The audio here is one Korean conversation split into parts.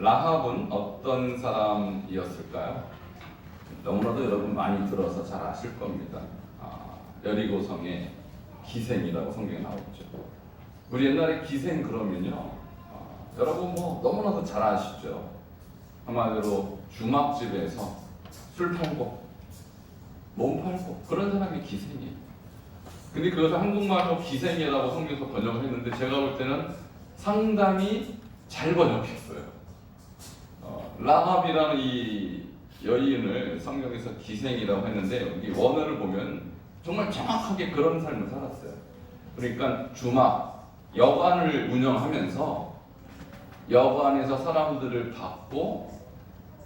라합은 어떤 사람이었을까요? 너무나도 여러분 많이 들어서 잘 아실 겁니다. 여리고성의 기생이라고 성경에 나오죠. 우리 옛날에 기생 그러면요, 여러분 뭐 너무나도 잘 아시죠. 한마디로 주막집에서 술 팔고 몸 팔고 그런 사람이 기생이에요. 근데 그것을 한국말로 기생이라고 성경에서 번역을 했는데 제가 볼 때는 상당히 잘 번역했어요. 라합이라는 이 여인을 성경에서 기생이라고 했는데 여기 원어를 보면 정말 정확하게 그런 삶을 살았어요. 그러니까 주막, 여관을 운영하면서 여관에서 사람들을 받고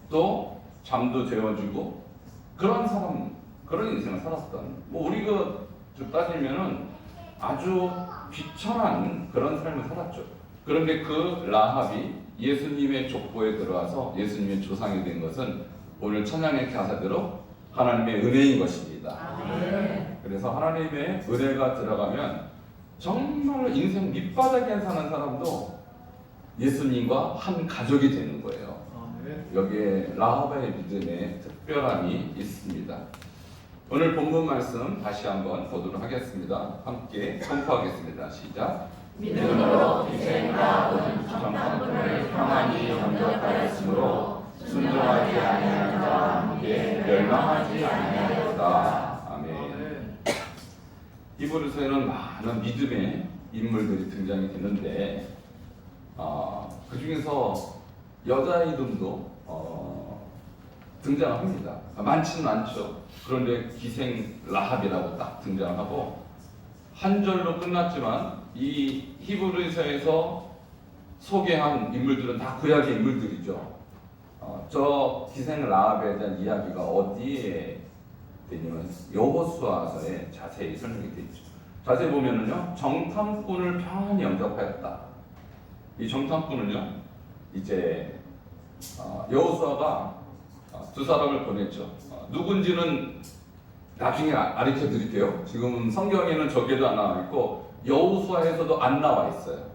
또 잠도 재워주고 그런 사람, 그런 인생을 살았던, 뭐 우리가 따지면은 아주 비천한 그런 삶을 살았죠. 그런데 그 라합이 예수님의 족보에 들어와서 예수님의 조상이 된 것은 오늘 찬양의 가사대로 하나님의 은혜인 것입니다. 그래서 하나님의 은혜가 들어가면 정말 인생 밑바닥에 사는 사람도 예수님과 한 가족이 되는 거예요. 여기에 라합의 믿음에 특별함이 있습니다. 오늘 본문 말씀 다시 한번 보도록 하겠습니다. 함께 선포하겠습니다. 시작. 믿음으로 기생 라합은 정탐꾼을 평안히 영접하였으므로 순종하지 아니하는 자와 함께 멸망하지 아니하였다. 아멘. 히브리서에는 많은 믿음의 인물들이 등장이 되는데 그 중에서 여자 이름도 등장합니다. 많지는 않죠. 그런데 기생 라합이라고 딱 등장하고 한 절로 끝났지만 이 히브리서에서 소개한 인물들은 다 구약의 인물들이죠. 저 기생 라합에 대한 이야기가 어디에 되냐면 여호수아서에 자세히 설명이 되어 있죠. 자세히 보면은요, 정탐꾼을 평안히 영접하였다. 이 정탐꾼은요, 이제 여호수아가 두 사람을 보냈죠. 누군지는 나중에 가르쳐 드릴게요. 지금 성경에는 저기에도 안 나와 있고 여호수아에서도 안 나와 있어요.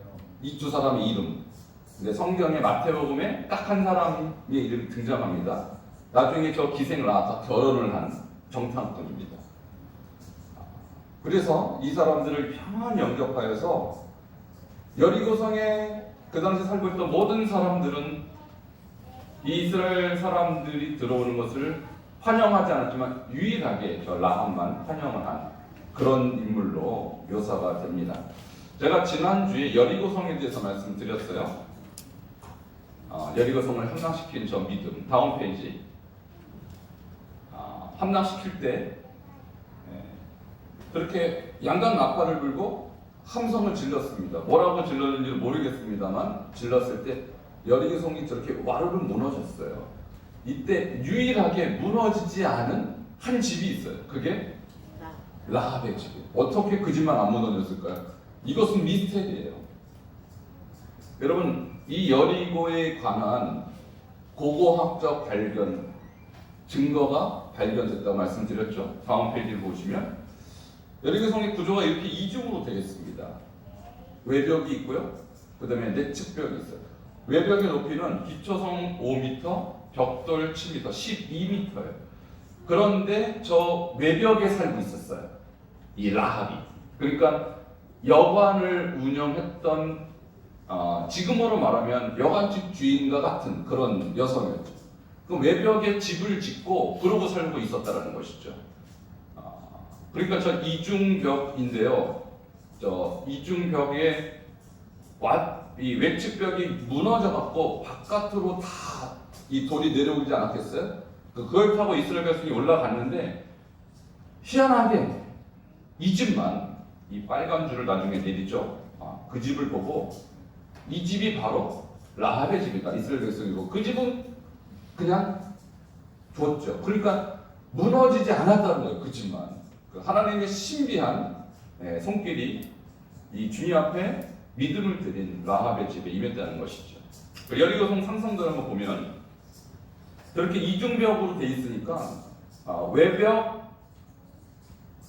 이 두 사람의 이름. 근데 성경의 마태복음에 딱 한 사람의 이름이 등장합니다. 나중에 저 기생 라합과 결혼을 한 정탐꾼입니다. 그래서 이 사람들을 평안히 영접하여서 여리고성에 그 당시 살고 있던 모든 사람들은 이스라엘 사람들이 들어오는 것을 환영하지 않았지만 유일하게 저 라합만 환영을 한 그런 인물로 묘사가 됩니다. 제가 지난주에 여리고성에 대해서 말씀드렸어요. 여리고성을 함락시킨 저 믿음, 다음 페이지. 함락시킬 때 그렇게 양각 나팔을 불고 함성을 질렀습니다. 뭐라고 질렀는지 모르겠습니다만 질렀을 때 여리고성이 저렇게 와르르 무너졌어요. 이때 유일하게 무너지지 않은 한 집이 있어요. 그게 라합의 집이에요. 어떻게 그 집만 안 무너졌을까요? 이것은 미스테리예요. 여러분, 이 여리고에 관한 고고학적 발견, 증거가 발견됐다고 말씀드렸죠. 다음 페이지를 보시면 여리고성의 구조가 이렇게 이중으로 되어 있습니다. 외벽이 있고요. 그 다음에 내측벽이 있어요. 외벽의 높이는 기초성 5m, 벽돌 7m, 12m예요. 그런데 저 외벽에 살고 있었어요. 이 라합이. 그러니까 여관을 운영했던 지금으로 말하면 여관집 주인과 같은 그런 여성이었죠. 그 외벽에 집을 짓고 그러고 살고 있었다는 것이죠. 그러니까 저 이중벽인데요. 저 이중벽에 이 외측벽이 무너져갖고 바깥으로 다 이 돌이 내려오지 않았겠어요? 그걸 타고 이스라엘 백성이 올라갔는데 희한하게 이 집만 이 빨간 줄을 나중에 내리죠. 그 집을 보고 이 집이 바로 라합의 집이다. 이스라엘 백성이고 그 집은 그냥 줬죠. 그러니까 무너지지 않았다는 거예요. 그 집만. 하나님의 신비한 손길이 이 주님 앞에 믿음을 드린 라합의 집에 임했다는 것이죠. 여리고성 상성들 한번 보면 저렇게 이중벽으로 돼 있으니까 외벽,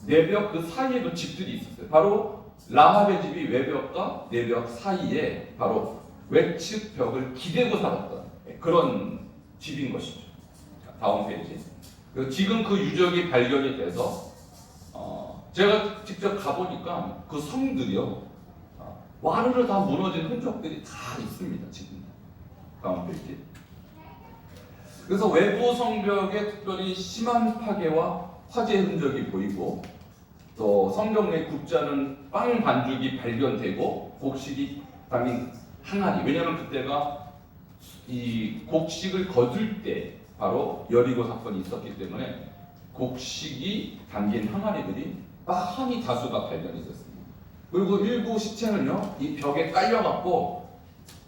내벽 그 사이에도 집들이 있었어요. 바로 라합의 집이 외벽과 내벽 사이에 바로 외측 벽을 기대고 살았던 그런 집인 것이죠. 다음 페이지. 그래서 지금 그 유적이 발견이 돼서 제가 직접 가보니까 그 성들이요, 와르르 다 무너진 흔적들이 다 있습니다. 지금. 다음 페이지. 그래서 외부 성벽에 특별히 심한 파괴와 화재 흔적이 보이고, 또 성벽 내 굽지 않은 빵 반죽이 발견되고, 곡식이 담긴 항아리. 왜냐하면 그때가 이 곡식을 거둘 때 바로 여리고 사건이 있었기 때문에 곡식이 담긴 항아리들이 많이 다수가 발견이 됐습니다. 그리고 일부 시체는요, 이 벽에 깔려갖고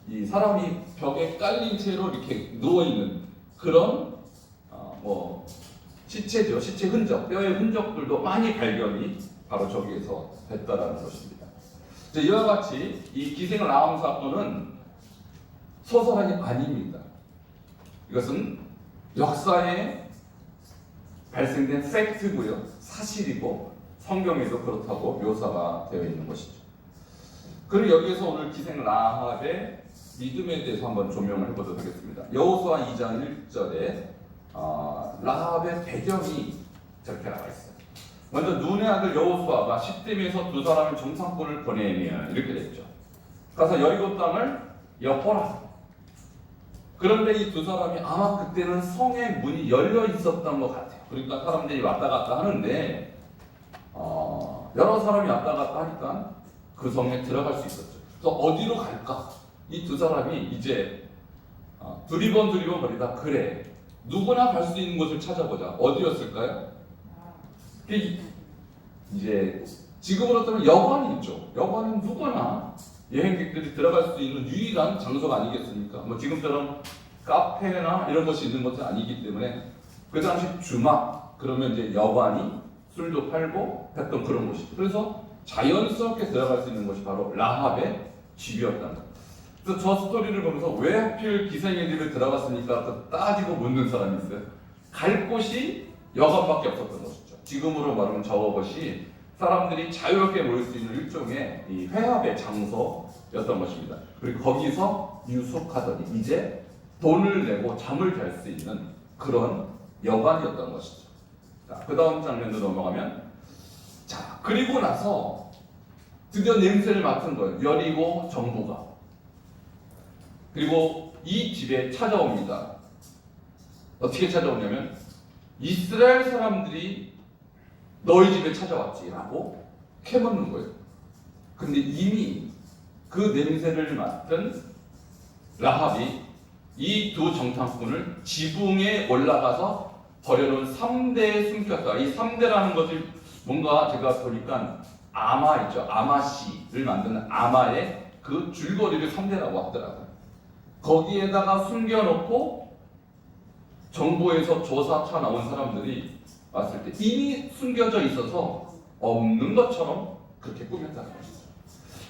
이 사람이 벽에 깔린 채로 이렇게 누워 있는 그런 시체죠. 시체 흔적, 뼈의 흔적들도 많이 발견이 바로 저기에서 됐다라는 것입니다. 이와 같이 이 기생라암 사건은 소설이 아닙니다. 이것은 역사에 발생된 팩트고요, 사실이고 성경에도 그렇다고 묘사가 되어 있는 것이죠. 그리고 여기에서 오늘 기생 라합의 믿음에 대해서 한번 조명을 해보도록 하겠습니다. 여호수아 2장 1절에 라합의 배경이 저렇게 나와 있어요. 먼저 눈의 아들 여호수아가 시딤에서 두 사람의 정탐꾼을 보내면 이렇게 됐죠. 가서 여리고 땅을 엿보라. 그런데 이 두 사람이 아마 그때는 성의 문이 열려 있었던 것 같아요. 그러니까 사람들이 왔다 갔다 하는데 여러 사람이 왔다 갔다 하니까 그 성에 들어갈 수 있었죠. 그래서 어디로 갈까? 이 두 사람이 이제 두리번 거리다 그래, 누구나 갈 수 있는 곳을 찾아보자. 어디였을까요? 이제 지금으로 따면 여관이 있죠. 여관은 누구나 여행객들이 들어갈 수 있는 유일한 장소가 아니겠습니까? 뭐 지금처럼 카페나 이런 것이 있는 것은 아니기 때문에 그 당시 주막 그러면 이제 여관이 술도 팔고 했던 그런 곳이죠. 그래서 자연스럽게 들어갈 수 있는 것이 바로 라합의 집이었다는 거예요. 그래서 저 스토리를 보면서 왜 하필 기생의 집에 들어갔으니까 따지고 묻는 사람이 있어요. 갈 곳이 여관밖에 없었던 것이죠. 지금으로 말하면 저것이 사람들이 자유롭게 모일 수 있는 일종의 이 회합의 장소였던 것입니다. 그리고 거기서 유숙하더니 이제 돈을 내고 잠을 잘 수 있는 그런 여관이었던 것이죠. 자, 그 다음 장면으로 넘어가면, 자, 그리고 나서 드디어 냄새를 맡은 거예요. 여리고 정부가. 그리고 이 집에 찾아옵니다. 어떻게 찾아오냐면 이스라엘 사람들이 너희 집에 찾아왔지라고 캐묻는 거예요. 근데 이미 그 냄새를 맡은 라합이 이 두 정탐꾼을 지붕에 올라가서 버려놓은 3대에 숨겼다. 이 3대라는 것을 뭔가 제가 보니까 아마 있죠. 아마씨를 만드는 아마의 그 줄거리를 3대라고 하더라고요. 거기에다가 숨겨놓고 정부에서 조사차 나온 사람들이 왔을 때 이미 숨겨져 있어서 없는 것처럼 그렇게 꾸몄다는 것이죠.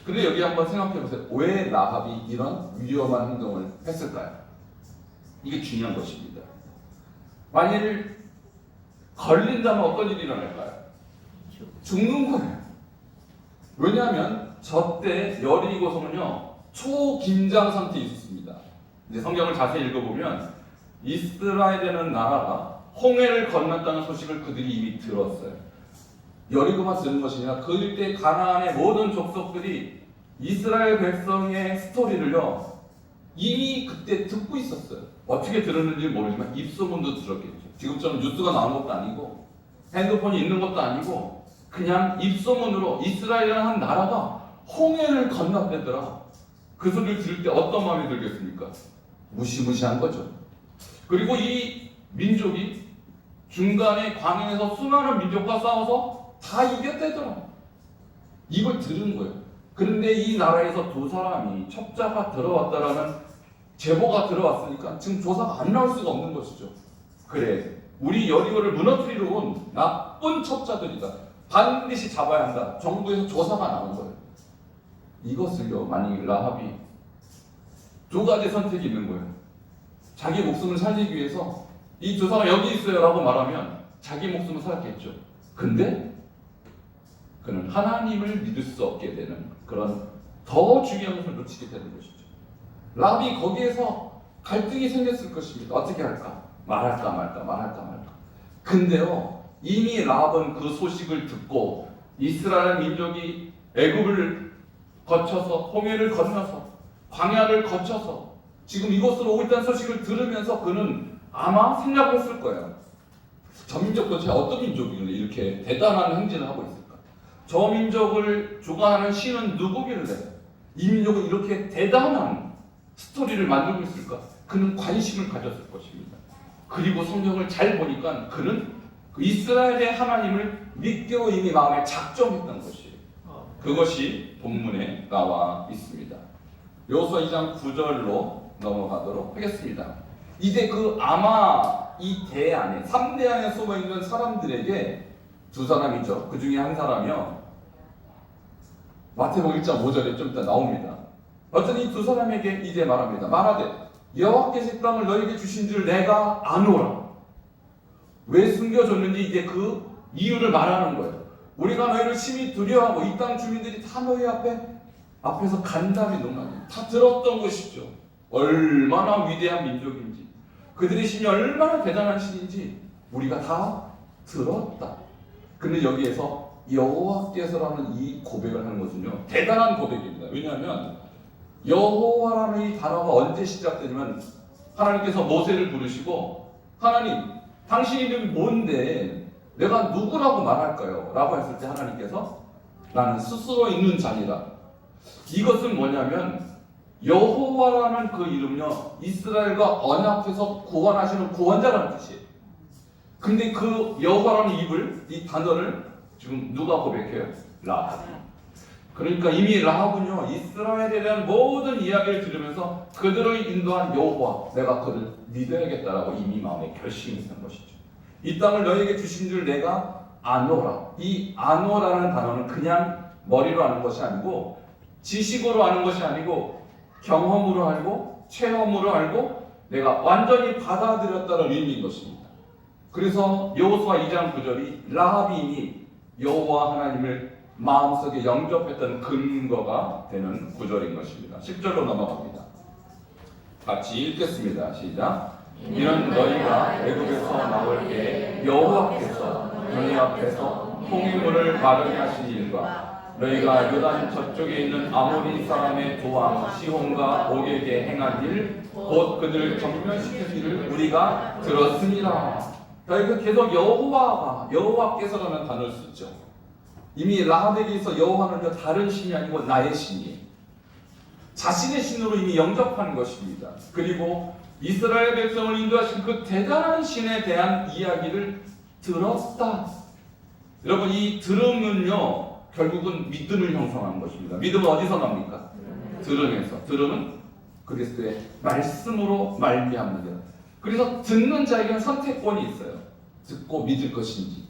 그런데 여기 한번 생각해 보세요. 왜 라합이 이런 위험한 행동을 했을까요? 이게 중요한 것입니다. 만일 걸린다면 어떤 일이 일어날까요? 죽는 거예요. 왜냐하면 저때 여리고 성은요 초긴장 상태에 있었습니다. 이제 성경을 자세히 읽어보면 이스라엘이라는 나라가 홍해를 건넜다는 소식을 그들이 이미 들었어요. 여리고만 들은 것이 아니라 그 일대 가나안의 모든 족속들이 이스라엘 백성의 스토리를요 이미 그때 듣고 있었어요. 어떻게 들었는지 모르지만 입소문도 들었겠죠. 지금처럼 뉴스가 나온 것도 아니고 핸드폰이 있는 것도 아니고 그냥 입소문으로 이스라엘이라는 한 나라가 홍해를 건넜대더라. 그 소리를 들을 때 어떤 마음이 들겠습니까? 무시무시한 거죠. 그리고 이 민족이 중간에 광야에서 수많은 민족과 싸워서 다 이겼대더라. 이걸 들은 거예요. 그런데 이 나라에서 두 사람이 첩자가 들어왔다라는 제보가 들어왔으니까 지금 조사가 안 나올 수가 없는 것이죠. 그래, 우리 여리고를 무너뜨리러 온 나쁜 첩자들이다. 반드시 잡아야 한다. 정부에서 조사가 나온 거예요. 이것을요, 만일 라합이 두 가지 선택이 있는 거예요. 자기 목숨을 살리기 위해서 이 두 사람 여기 있어요 라고 말하면 자기 목숨을 살았겠죠. 근데 그는 하나님을 믿을 수 없게 되는 그런 더 중요한 것을 놓치게 되는 것이죠. 라합이 거기에서 갈등이 생겼을 것입니다. 어떻게 할까? 말할까 말까 말할까 말까. 근데요, 이미 라합은 그 소식을 듣고 이스라엘 민족이 애굽을 거쳐서 홍해를 건너서 광야를 거쳐서 지금 이곳으로 오고 있다는 소식을 들으면서 그는 아마 생각했을 거예요. 저 민족 도대체 어떤 민족이길래 이렇게 대단한 행진을 하고 있을까? 저 민족을 주관하는 신은 누구길래 이 민족은 이렇게 대단한 스토리를 만들고 있을까? 그는 관심을 가졌을 것입니다. 그리고 성경을 잘 보니까 그는 그 이스라엘의 하나님을 믿기로 이미 마음에 작정했던 것이에요. 그것이 본문에 나와 있습니다. 여호수아 2장 9절로 넘어가도록 하겠습니다. 이제 그 아마 이 대 안에 3대 안에 숨어 있는 사람들에게 두 사람이죠. 그 중에 한 사람이요. 마태복음 1장 5절에 좀 이따 나옵니다. 어떤 이 두 사람에게 이제 말합니다. 말하되 여호와께서 이 땅을 너에게 주신 줄 내가 아노라. 왜 숨겨줬는지 이제 그 이유를 말하는 거예요. 우리가 너희를 심히 두려워하고 이 땅 주민들이 다 너희 앞에서 간담이 농락이 다 들었던 것이죠. 얼마나 위대한 민족인지 그들의 신이 얼마나 대단한 신인지 우리가 다 들었다. 근데 여기에서 여호와께서라는 이 고백을 하는 것은요, 대단한 고백입니다. 왜냐하면 여호와라는 이 단어가 언제 시작되냐면 하나님께서 모세를 부르시고 하나님 당신 이름이 뭔데 내가 누구라고 말할까요? 라고 했을 때 하나님께서 나는 스스로 있는 자니라. 이것은 뭐냐면 여호와라는 그 이름은요, 이스라엘과 언약해서 구원하시는 구원자라는 뜻이에요. 근데 그 여호와라는 이 단어를 지금 누가 고백해요? 라합. 그러니까 이미 라합은요, 이스라엘에 대한 모든 이야기를 들으면서 그들을 인도한 여호와, 내가 그를 믿어야겠다라고 이미 마음에 결심했던 것이죠. 이 땅을 너에게 주신 줄 내가 아노라. 이 아노라는 단어는 그냥 머리로 아는 것이 아니고 지식으로 아는 것이 아니고 경험으로 알고 체험으로 알고 내가 완전히 받아들였다는 의미인 것입니다. 그래서 여호수아 2장 9절이 라합이 이미 여호와 하나님을 마음속에 영접했던 근거가 되는 구절인 것입니다. 10절로 넘어갑니다. 같이 읽겠습니다. 시작. 이는 너희가 애굽에서 나올 때 여호와께서 너희 앞에서 홍해물을 마르게 하신 일과 너희가 요단 저쪽에 있는 아모리 사람의 두 왕 시혼과 옥에게 행한 일 곧 그들을 경멸시킨 일을 우리가 들었습니다. 그러니까 계속 여호와께서라는 단어를 쓰죠. 이미 라합에게 있어 여호와는 다른 신이 아니고 나의 신이에요. 자신의 신으로 이미 영접하는 것입니다. 그리고 이스라엘 백성을 인도하신 그 대단한 신에 대한 이야기를 들었다. 여러분, 이 들음은요, 결국은 믿음을 형성하는 것입니다. 믿음은 어디서 납니까? 들음에서. 들음은 그리스도의 말씀으로 말미암는다. 그래서 듣는 자에게는 선택권이 있어요. 듣고 믿을 것인지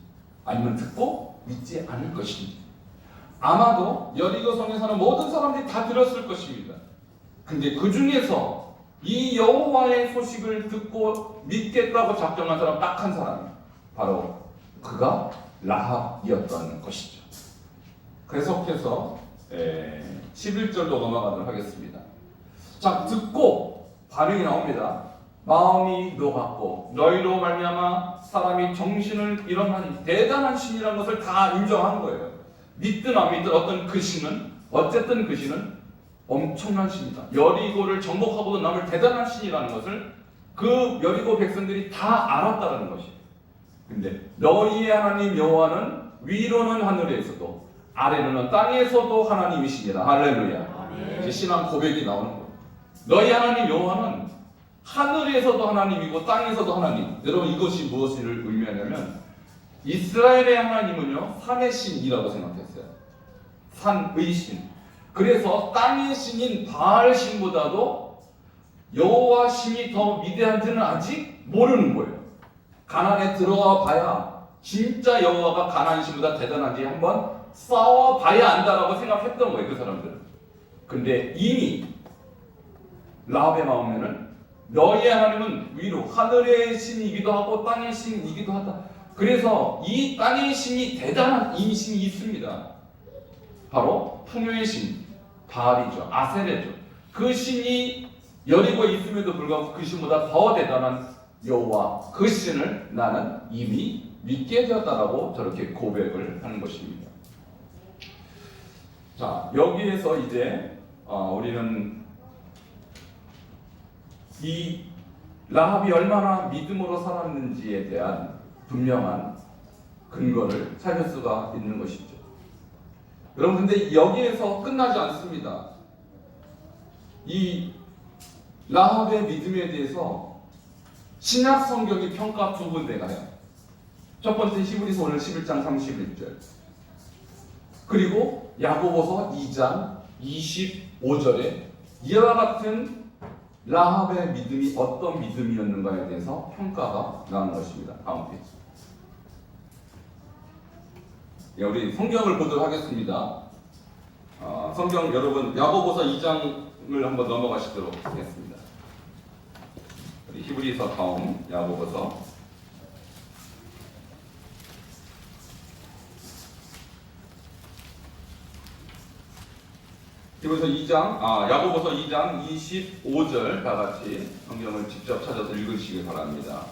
아니면 듣고 믿지 않을 것인지. 아마도 여리고성에 사는 모든 사람들이 다 들었을 것입니다. 근데 그 중에서 이 여호와의 소식을 듣고 믿겠다고 작정한 사람 딱 한 사람이 바로 그가 라합이었던 것이죠. 계속해서 11절로 넘어가도록 하겠습니다. 자, 듣고 반응이 나옵니다. 마음이 녹았고 너희로 말미암아 사람이 정신을 잃어나니 대단한 신이라는 것을 다 인정한 거예요. 믿든 안 믿든 어쨌든 그 신은 엄청난 신이다. 여리고를 정복하고도 남을 대단한 신이라는 것을 그 여리고 백성들이 다 알았다는 것이에요. 근데 너희의 하나님 여호와는 위로는 하늘에서도 아래로는 땅에서도 하나님이시니라. 할렐루야. 이제 신앙 고백이 나오는 거예요. 너희 하나님 여호와는 하늘에서도 하나님이고 땅에서도 하나님. 여러분, 이것이 무엇을 의미하냐면 이스라엘의 하나님은요, 산의 신이라고 생각했어요. 산의 신. 그래서 땅의 신인 바알 신보다도 여호와 신이 더 위대한지는 아직 모르는 거예요. 가나안에 들어와 봐야 진짜 여호와가 가나안 신보다 대단한지 한번 싸워 봐야 안다라고 생각했던 거예요, 그 사람들은. 근데 이미 라합의 마음에는 너희의 하나님은 위로 하늘의 신이기도 하고 땅의 신이기도 하다. 그래서 이 땅의 신이 대단한 이 신이 있습니다. 바로 풍요의 신 바알이죠. 아세레죠. 그 신이 여리고에 있음에도 불구하고 그 신보다 더 대단한 여호와 그 신을 나는 이미 믿게 되었다라고 저렇게 고백을 하는 것입니다. 자, 여기에서 이제 우리는 이 라합이 얼마나 믿음으로 살았는지에 대한 분명한 근거를 찾을 수가 있는 것이죠. 여러분, 근데 여기에서 끝나지 않습니다. 이 라합의 믿음에 대해서 신약 성경이 평가 두 군데가요. 첫 번째 히브리서 오늘 11장 31절, 그리고 야고보서 2장 25절에 이와 같은 라합의 믿음이 어떤 믿음이었는가에 대해서 평가가 나오는 것입니다. 다음 페이지. 우리 성경을 보도록 하겠습니다. 성경 여러분 야고보서 2장을 한번 넘어가시도록 하겠습니다. 우리 히브리서 다음 야고보서 히브리서 2장, 야고보서 2장 25절 다 같이 성경을 직접 찾아서 읽으시기 바랍니다.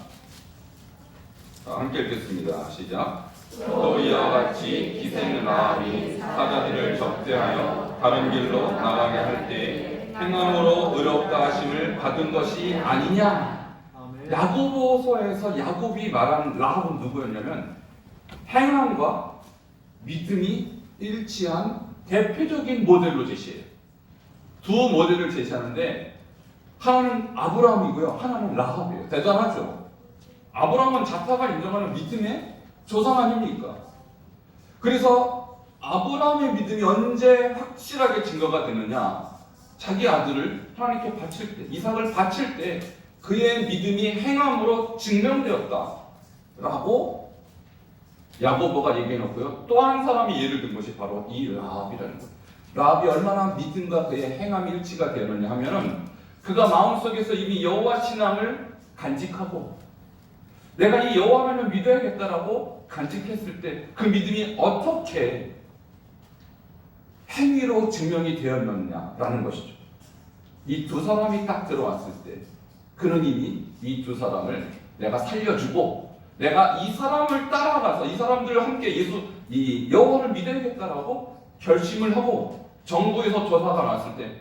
함께 읽겠습니다. 시작. 또 이와 같이 기생 라합이 사자들을 적대하여 다른 길로 나가게 할 때 행함으로 의롭다 하심을 받은 것이 아니냐. 야고보서에서 야곱이 말한 라합은 누구였냐면 행함과 믿음이 일치한 대표적인 모델로 제시해요. 두 모델을 제시하는데 하나는 아브라함이고요, 하나는 라합이에요. 대단하죠. 아브라함은 자타가 인정하는 믿음의 조상 아닙니까? 그래서 아브라함의 믿음이 언제 확실하게 증거가 되느냐? 자기 아들을 하나님께 바칠 때, 이삭을 바칠 때 그의 믿음이 행함으로 증명되었다 라고 야고보가 얘기해놓고요. 또 한 사람이 예를 든 것이 바로 이 라합이라는 거예요. 라합이 얼마나 믿음과 그의 행함이 일치가 되느냐 하면은 그가 마음속에서 이미 여호와 신앙을 간직하고 내가 이 여호와 하나님을 믿어야겠다라고 간직했을 때 그 믿음이 어떻게 행위로 증명이 되었느냐라는 것이죠. 이 두 사람이 딱 들어왔을 때 그는 이미 이 두 사람을 내가 살려주고 내가 이 사람을 따라가서 이 사람들과 함께 이 여호와를 믿어야겠다라고 결심을 하고 정부에서 조사가 나왔을 때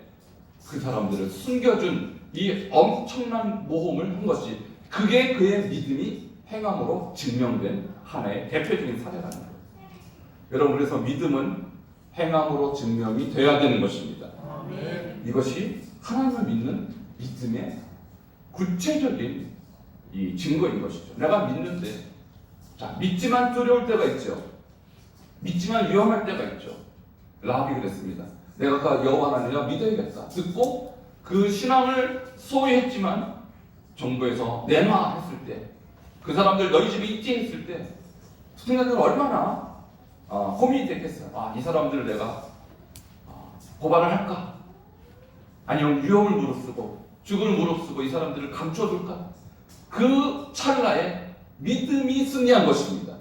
그 사람들을 숨겨준 이 엄청난 모험을 한 것이 그게 그의 믿음이 행함으로 증명된 하나의 대표적인 사례라는 거예요. 여러분, 그래서 믿음은 행함으로 증명이 돼야 되는 것입니다. 이것이 하나님을 믿는 믿음의 구체적인 이 증거인 것이죠. 내가 믿는데, 자, 믿지만 두려울 때가 있죠. 믿지만 위험할 때가 있죠. 라합이 그랬습니다. 내가 그 여호와 하나님을 믿어야겠다. 듣고 그 신앙을 소유했지만 정부에서 내놔 했을 때, 그 사람들 너희 집에 있지 했을 때 순간적으로 얼마나 고민이 됐겠어요. 이 사람들을 내가 고발을 할까? 아니면 위험을 무릅쓰고 죽음을 무릅쓰고 이 사람들을 감춰둘까? 그 찰나에 믿음이 승리한 것입니다.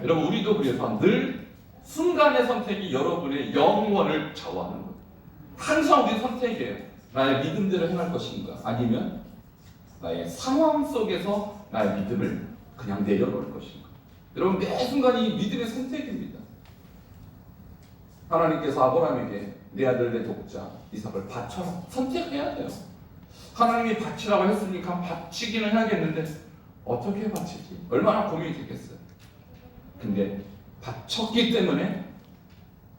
여러분, 우리도 그래서 늘 순간의 선택이 여러분의 영원을 좌우하는 거예요. 항상 우리 선택이에요. 나의 믿음대로 행할 것인가? 아니면 나의 상황 속에서 나의 믿음을 그냥 내려놓을 것인가? 여러분, 매 순간이 믿음의 선택입니다. 하나님께서 아브라함에게 내 아들 내 독자 이삭을 바쳐라. 선택해야 돼요. 하나님이 바치라고 했으니까 바치기는 해야겠는데 어떻게 바치지? 얼마나 고민이 됐겠어요. 근데 바쳤기 때문에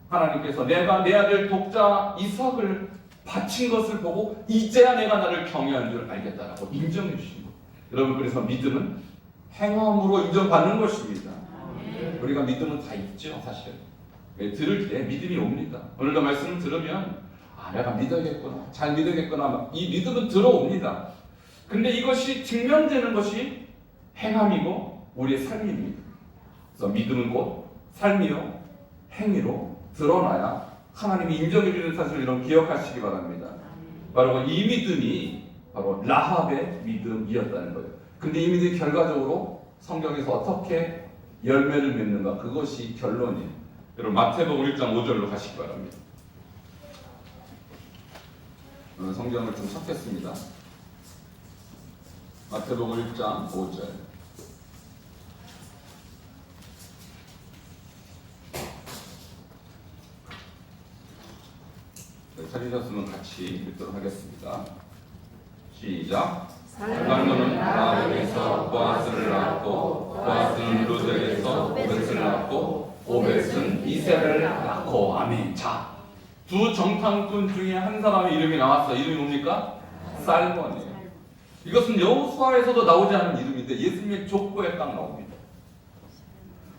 하나님께서 내가 내 아들 독자 이삭을 바친 것을 보고 이제야 내가 나를 경외하는 줄 알겠다라고 인정해 주신 거예요. 여러분, 그래서 믿음은 행함으로 인정받는 것입니다. 우리가 믿음은 다 있죠, 사실. 들을 때 믿음이 옵니다. 오늘도 말씀을 들으면 내가 믿어야겠구나, 잘 믿어야겠구나, 이 믿음은 들어옵니다. 근데 이것이 증명되는 것이 행함이고 우리의 삶입니다. 그래서 믿음은 곧 삶이요 행위로 드러나야 하나님이 인정해 주는 사실을 여러분 기억하시기 바랍니다. 바로 이 믿음이 바로 라합의 믿음이었다는 거예요. 근데 이 믿음이 결과적으로 성경에서 어떻게 열매를 맺는가, 그것이 결론이에요. 여러분, 마태복음 1장 5절로 가시기 바랍니다. 오늘 성경을 좀 찾겠습니다. 마태복음 1장 5절. 찾으셨으면 같이 읽도록 하겠습니다. 시작. 살몬은 라합에서 보아스를 낳고, 보아스는 루드에서 오벳을 낳고, 오벳은 이새를 낳고. 아멘. 자, 두 정탐꾼 중에 한 사람의 이름이 나왔어. 이름이 뭡니까? 살몬이에요. 이것은 여호수아에서도 나오지 않은 이름인데 예수님의 족보에 딱 나옵니다.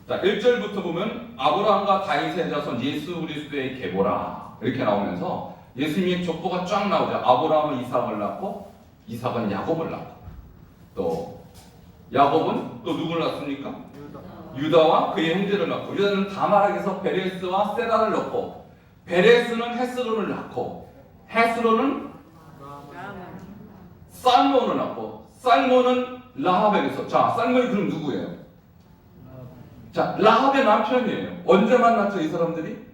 자, 1절부터 보면 아브라함과 다윗의 자손 예수 그리스도의 계보라 이렇게 나오면서 예수님의 족보가 쫙 나오죠. 아브라함은 이삭을 낳고, 이삭은 야곱을 낳고, 또 야곱은 또 누구를 낳습니까? 유다와 그의 형제를 낳고, 유다는 다말에게서 베레스와 세라를 낳고, 베레스는 헤스론을 낳고, 헤스론은 살몬을 낳고, 살몬은 라합에게서, 자, 살몬이 그럼 누구예요? 자, 라합의 남편이에요. 언제 만났죠, 이 사람들이?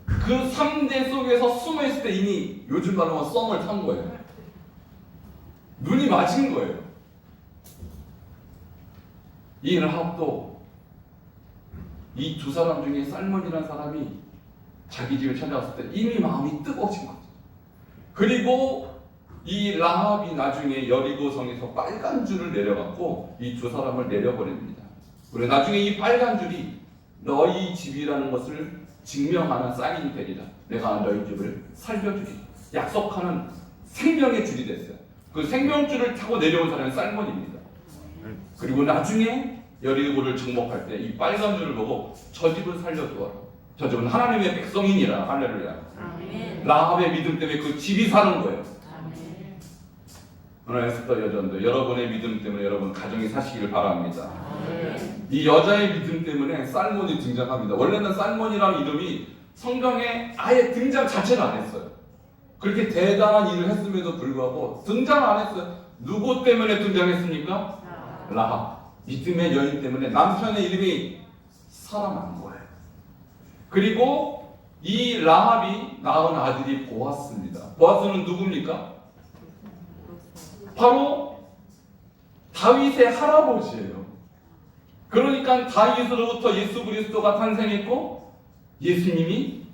그 3대 속에서 숨어있을 때 이미 요즘 말로 하면 썸을 탄 거예요. 눈이 맞은 거예요. 이 라합도 이 두 사람 중에 살몬이라는 사람이 자기 집에 찾아왔을 때 이미 마음이 뜨거워진 거죠. 그리고 이 라합이 나중에 여리고성에서 빨간 줄을 내려갖고 이 두 사람을 내려버립니다. 그리고 나중에 이 빨간 줄이 너희 집이라는 것을 증명하는 사인이 되리라. 내가 너희 집을 살려주리. 약속하는 생명의 줄이 됐어요. 그 생명줄을 타고 내려온 사람이 살몬입니다. 그리고 나중에 여리고를 정복할 때 이 빨간 줄을 보고 저 집을 살려주어라. 저 집은 하나님의 백성이니라. 할렐루야. 라합의 믿음 때문에 그 집이 사는 거예요. 오늘 에스더 여전도 여러분의 믿음 때문에 여러분 가정이 사시기를 바랍니다. 이 여자의 믿음 때문에 살몬이 등장합니다. 원래는 살몬이라는 이름이 성경에 아예 등장 자체를 안 했어요. 그렇게 대단한 일을 했음에도 불구하고 등장 안 했어요. 누구 때문에 등장했습니까? 라합. 믿음의 여인 때문에 남편의 이름이 살아난 거예요. 그리고 이 라합이 낳은 아들이 보아스입니다. 보아스는 누굽니까? 바로 다윗의 할아버지예요. 그러니까 다윗으로부터 예수 그리스도가 탄생했고 예수님이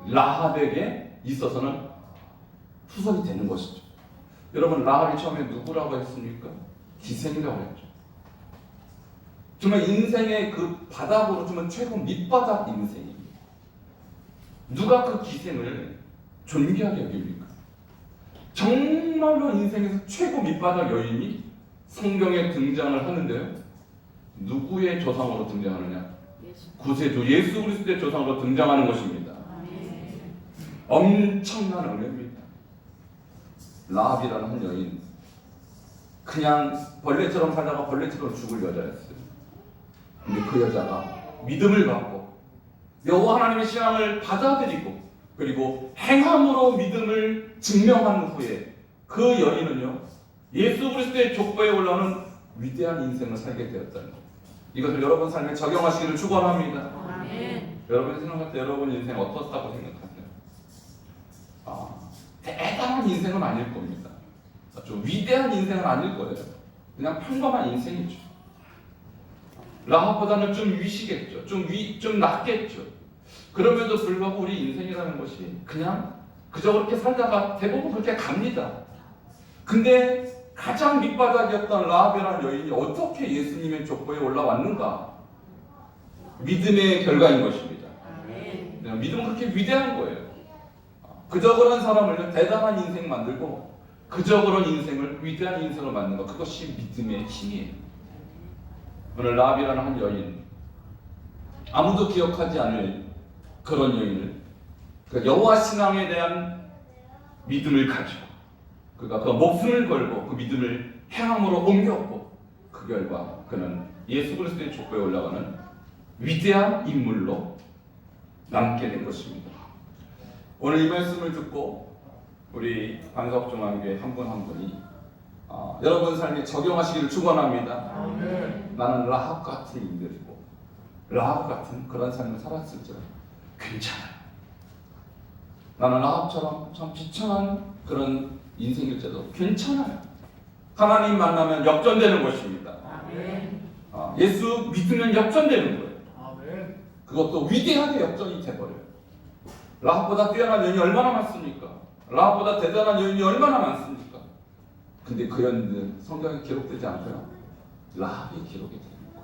라합에게 있어서는 후손이 되는 것이죠. 여러분, 라합이 처음에 누구라고 했습니까? 기생이라고 했죠. 정말 인생의 그 바닥으로 주면 최고 밑바닥 인생입니다. 누가 그 기생을 존귀하게 여깁니까? 정말로 인생에서 최고 밑바닥 여인이 성경에 등장을 하는데요. 누구의 조상으로 등장하느냐? 구세주 예수 그리스도의 조상으로 등장하는 것입니다. 엄청난 은혜입니다. 라합이라는 한 여인, 그냥 벌레처럼 살다가 벌레처럼 죽을 여자였어요. 근데 그 여자가 믿음을 갖고 여호와 하나님의 신앙을 받아들이고 그리고 행함으로 믿음을 증명한 후에 그 여인은요, 예수 그리스도의 족보에 올라오는 위대한 인생을 살게 되었다는 것. 이것을 여러분 삶에 적용하시기를 축원합니다. 여러분이 생각할 때 여러분 인생 어떻다고 생각하세요? 대단한 인생은 아닐 겁니다. 좀 위대한 인생은 아닐 거예요. 그냥 평범한 인생이죠. 라합보다는 좀 위시겠죠. 좀 낫겠죠. 그럼에도 불구하고 우리 인생이라는 것이 그냥 그저 그렇게 살다가 대부분 그렇게 갑니다. 근데 가장 밑바닥이었던 라합이라는 여인이 어떻게 예수님의 족보에 올라왔는가? 믿음의 결과인 것입니다. 믿음은 그렇게 위대한 거예요. 그저 그런 사람을 대단한 인생 만들고 그저 그런 인생을 위대한 인생을 만드는 것, 그것이 믿음의 힘이에요. 오늘 라합이라는 한 여인, 아무도 기억하지 않을 그런 여인을 여호와 신앙에 대한 믿음을 가지고 그가 그 목숨을 걸고 그 믿음을 행함으로 옮겼고 그 결과 그는 예수 그리스도의 족보에 올라가는 위대한 인물로 남게 된 것입니다. 오늘 이 말씀을 듣고 우리 반석중앙교회 한 분 한 분이 여러분 삶에 적용하시기를 축원합니다. 나는 라합 같은 인물이고 라합 같은 그런 삶을 살았을지라 괜찮아요. 나는 라합처럼 참 비참한 그런 인생일지도 괜찮아요. 하나님 만나면 역전되는 것입니다. 예수 믿으면 역전되는 거예요. 그것도 위대하게 역전이 돼버려요. 라합보다 뛰어난 여인이 얼마나 많습니까? 라합보다 대단한 여인이 얼마나 많습니까? 근데 그 여인은 성경에 기록되지 않고요. 라합이 기록이 됩니다.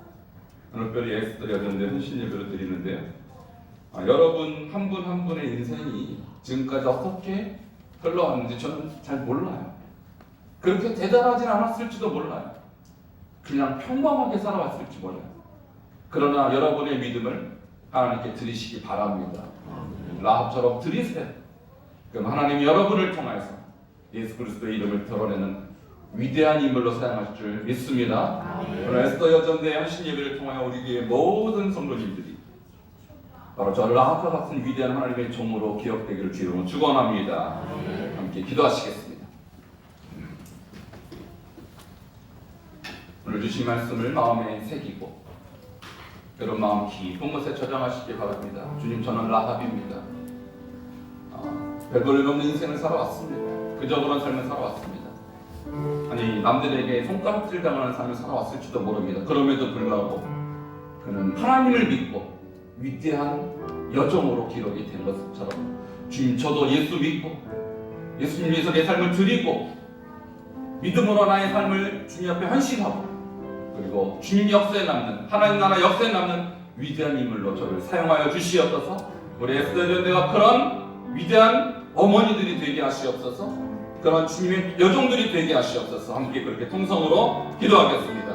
오늘 특별히 에스더 여전대 헌신 예배를 드리는데요. 여러분 한 분 한 분의 인생이 지금까지 어떻게 흘러왔는지 저는 잘 몰라요. 그렇게 대단하진 않았을지도 몰라요. 그냥 평범하게 살아왔을지 몰라요. 그러나 여러분의 믿음을 하나님께 드리시기 바랍니다. 라합처럼 드리세요. 그럼 하나님이 여러분을 통해서 예수 그리스도의 이름을 드러내는 위대한 인물로 사용하실 줄 믿습니다. 오늘 에스더 여전대 헌신 예배를 통하여 우리 교회 모든 성도님들이 바로 저 라합과 같은 위대한 하나님의 종으로 기억되기를 주로 축원합니다. 함께 기도하시겠습니다. 오늘 주신 말씀을 마음에 새기고 여러분 마음 깊은 곳에 저장하시기 바랍니다. 주님, 저는 라합입니다. 별볼일 없는 인생을 살아왔습니다. 그저 그런 삶을 살아왔습니다. 아니, 남들에게 손가락질 당하는 삶을 살아왔을지도 모릅니다. 그럼에도 불구하고 그는 하나님을 믿고 위대한 여정으로 기록이 된 것처럼 주님, 저도 예수 믿고 예수님 위해서 내 삶을 드리고 믿음으로 나의 삶을 주님 앞에 헌신하고 그리고 주님 역사에 남는, 하나님 나라 역사에 남는 위대한 인물로 저를 사용하여 주시옵소서. 우리 에스더 여전대와 그런 위대한 어머니들이 되게 하시옵소서. 그런 주님의 여종들이 되게 하시옵소서. 함께 그렇게 통성으로 기도하겠습니다.